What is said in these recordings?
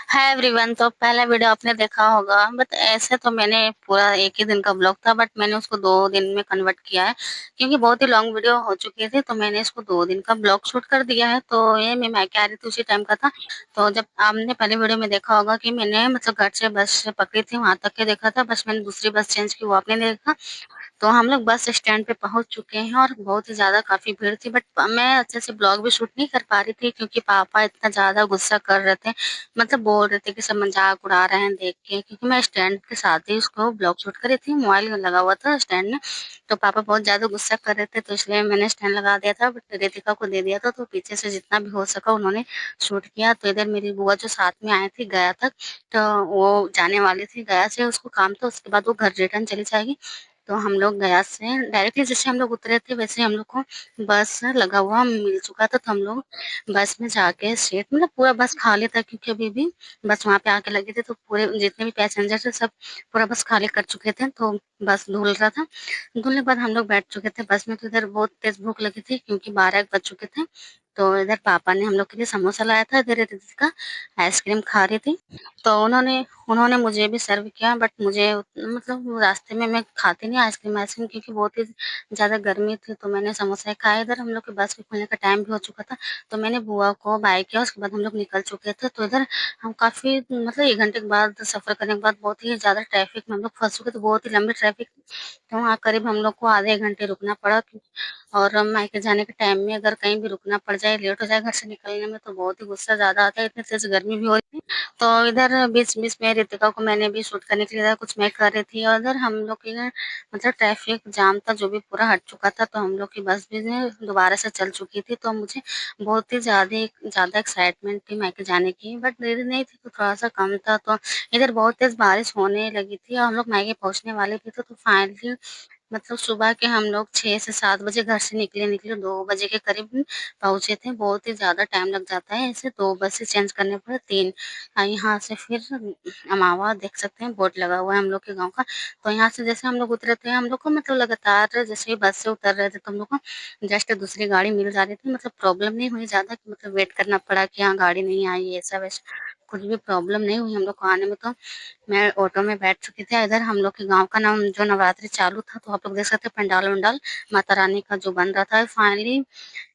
Hi everyone. तो पहला video आपने देखा होगा, बट ऐसे तो मैंने पूरा एक ही दिन का ब्लॉग था, बट मैंने उसको 2 दिन में कन्वर्ट किया है क्योंकि बहुत ही लॉन्ग वीडियो हो चुकी थी। तो मैंने इसको 2 दिन का ब्लॉग शूट कर दिया है। तो ये मैं मायके आ रही थी उसी टाइम का था। तो जब आपने पहले वीडियो में देखा होगा कि मैंने मतलब घर से बस पकड़ी थी, वहां तक के देखा था, बस मैंने दूसरी बस चेंज की, वो आपने नहीं देखा। तो हम लोग बस स्टैंड पे पहुंच चुके हैं और बहुत ही ज़्यादा काफ़ी भीड़ थी, बट मैं अच्छे से ब्लॉग भी शूट नहीं कर पा रही थी क्योंकि पापा इतना ज़्यादा गुस्सा कर रहे थे। मतलब बोल रहे थे कि सब मज़ाक उड़ा रहे हैं देख के, क्योंकि मैं स्टैंड के साथ ही उसको ब्लॉग शूट करी थी, मोबाइल लगा हुआ था स्टैंड में। तो पापा बहुत ज़्यादा गुस्सा कर रहे थे, तो इसलिए मैंने स्टैंड लगा दिया था, बट रितिका को दे दिया था। तो पीछे से जितना भी हो सका उन्होंने शूट किया। तो इधर मेरी बुआ जो साथ में आई थी गया तक, तो वो जाने वाली थी गया से, उसको काम था, उसके बाद वो घर रिटर्न चली जाएगी। तो हम लोग गया से डायरेक्टली जैसे हम लोग उतरे थे वैसे हम लोग को बस लगा हुआ मिल चुका था। तो हम लोग बस में जाके सीट, मतलब पूरा बस खाली था क्योंकि अभी भी बस वहां पे आके लगी थी, तो पूरे जितने भी पैसेंजर थे सब पूरा बस खाली कर चुके थे। तो बस धुल रहा था, धुलने के बाद हम लोग बैठ चुके थे बस में। तो इधर बहुत तेज भूख लगी थी क्योंकि 12 बज चुके थे। तो इधर पापा ने हम लोग के लिए समोसा लाया था, इधर दीदी का आइसक्रीम खा रही थी। तो उन्होंने उन्होंने मुझे भी सर्व किया, बट मुझे मतलब वो रास्ते में मैं खाती नहीं आइसक्रीम आइसक्रीम क्योंकि बहुत ही ज़्यादा गर्मी थी। तो मैंने समोसा ही खाया। इधर हम लोग के बस के खुलने का टाइम भी हो चुका था। तो मैंने बुआ को बाय किया, उसके बाद हम लोग निकल चुके थे। तो इधर हम काफ़ी मतलब 1 घंटे के बाद सफ़र करने के बाद बहुत ही ज़्यादा ट्रैफिक में हम लोग फंस चुके थे, बहुत ही लंबी ट्रैफिक। तो वहाँ करीब हम लोग को आधे 1 घंटे रुकना पड़ा। और मायके जाने के टाइम में अगर कहीं भी रुकना पड़ जाए, लेट हो जाए घर से निकलने में, तो बहुत ही गुस्सा ज़्यादा आता है, इतनी तेज़ गर्मी भी हो रही थी। तो इधर बीच-बीच में रितिका को मैंने भी शूट करने के लिए कुछ मैं कर रही थी, और इधर हम लोग की ना मतलब ट्रैफिक जाम था जो भी पूरा हट चुका था। तो हम लोग की बस भी जो है दोबारा से चल चुकी थी। तो मुझे बहुत ही ज़्यादा एक्साइटमेंट थी मायके जाने की, बट दीदी नहीं थी तो थोड़ा-सा कम था। तो इधर बहुत तेज़ बारिश होने लगी थी और हम लोग मायके पहुँचने वाले भी थे। तो फाइनली मतलब सुबह के हम लोग 6 से 7 बजे घर से निकले 2 बजे के करीब पहुँचे थे। बहुत ही ज़्यादा टाइम लग जाता है, ऐसे 2 बसें चेंज करने पड़े 3। यहाँ से फिर अमावा देख सकते हैं, बोर्ड लगा हुआ है हम लोग के गाँव का। तो यहाँ से जैसे हम लोग उतरे थे, हम लोग को मतलब लगातार जैसे ही बस से उतर रहे थे तो हम लोग को जस्ट दूसरी गाड़ी मिल जा रही थी। मतलब प्रॉब्लम नहीं हुई ज़्यादा कि मतलब वेट करना पड़ा कि हाँ गाड़ी नहीं आई, ऐसा-वैसा कुछ भी प्रॉब्लम नहीं हुई हम लोग को आने में। तो मैं ऑटो में बैठ चुकी थी। इधर हम लोग के गाँव का नाम जो नवरात्रि चालू था, तो आप लोग देख सकते हैं पंडाल-वंडाल माता रानी का जो बन रहा था। फाइनली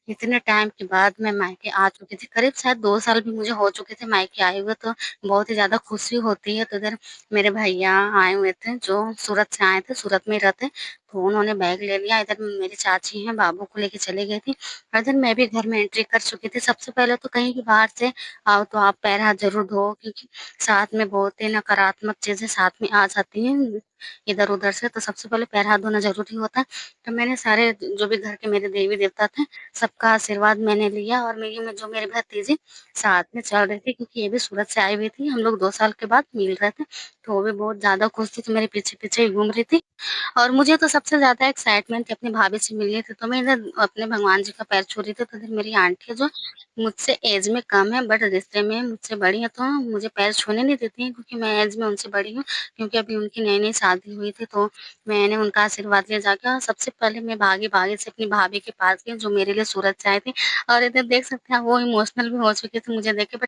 इतने टाइम के बाद मैं मायके आ चुकी थी, करीब शायद 2 साल भी मुझे हो चुके थे मायके आए हुए। तो बहुत ही ज़्यादा खुशी होती है। तो इधर मेरे भैया आए हुए थे जो सूरत से आए थे, सूरत में ही रहते। तो उन्होंने बैग ले लिया। इधर मेरी चाची हैं, बाबू को लेके चली गई थी, और इधर मैं भी घर में एंट्री कर चुकी थी। सबसे पहले तो कहीं भी बाहर से आओ तो आप पैर हाथ ज़रूर धो, क्योंकि साथ में बहुत ही नकारात्मक चीज़ें साथ में आ जाती हैं इधर-उधर से। तो सबसे पहले पैर हाथ धोना ज़रूरी होता है। तो मैंने सारे जो भी घर के मेरे देवी-देवता थे, सबका आशीर्वाद मैंने लिया, और मेरी में जो मेरी भतीजी साथ में चल रही थी क्योंकि ये भी सूरत से आई हुई थी, हम लोग 2 साल के बाद मिल रहे थे। तो वो भी बहुत ज़्यादा खुश थी, तो मेरे पीछे-पीछे ही घूम रही थी। और मुझे तो सबसे ज़्यादा एक्साइटमेंट थी अपनी भाभी से मिलनी थी। तो मैं इधर अपने भगवान जी का पैर छू रही थी। तो इधर मेरी आंटी है जो मुझसे एज में कम है, बट रिश्ते में मुझसे बड़ी है, तो मुझे पैर छूने नहीं देती हैं क्योंकि मैं एज में उनसे बड़ी हूँ। क्योंकि अभी उनकी नई-नई शादी हुई थी, तो मैंने उनका आशीर्वाद लिया जाके, और सबसे पहले मैं भागी-भागी से अपनी भाभी के पास गई जो मेरे लिए सूरत से आई थी। और इधर देख सकते हैं वो इमोशनल भी हो चुकी थी मुझे देख के, बट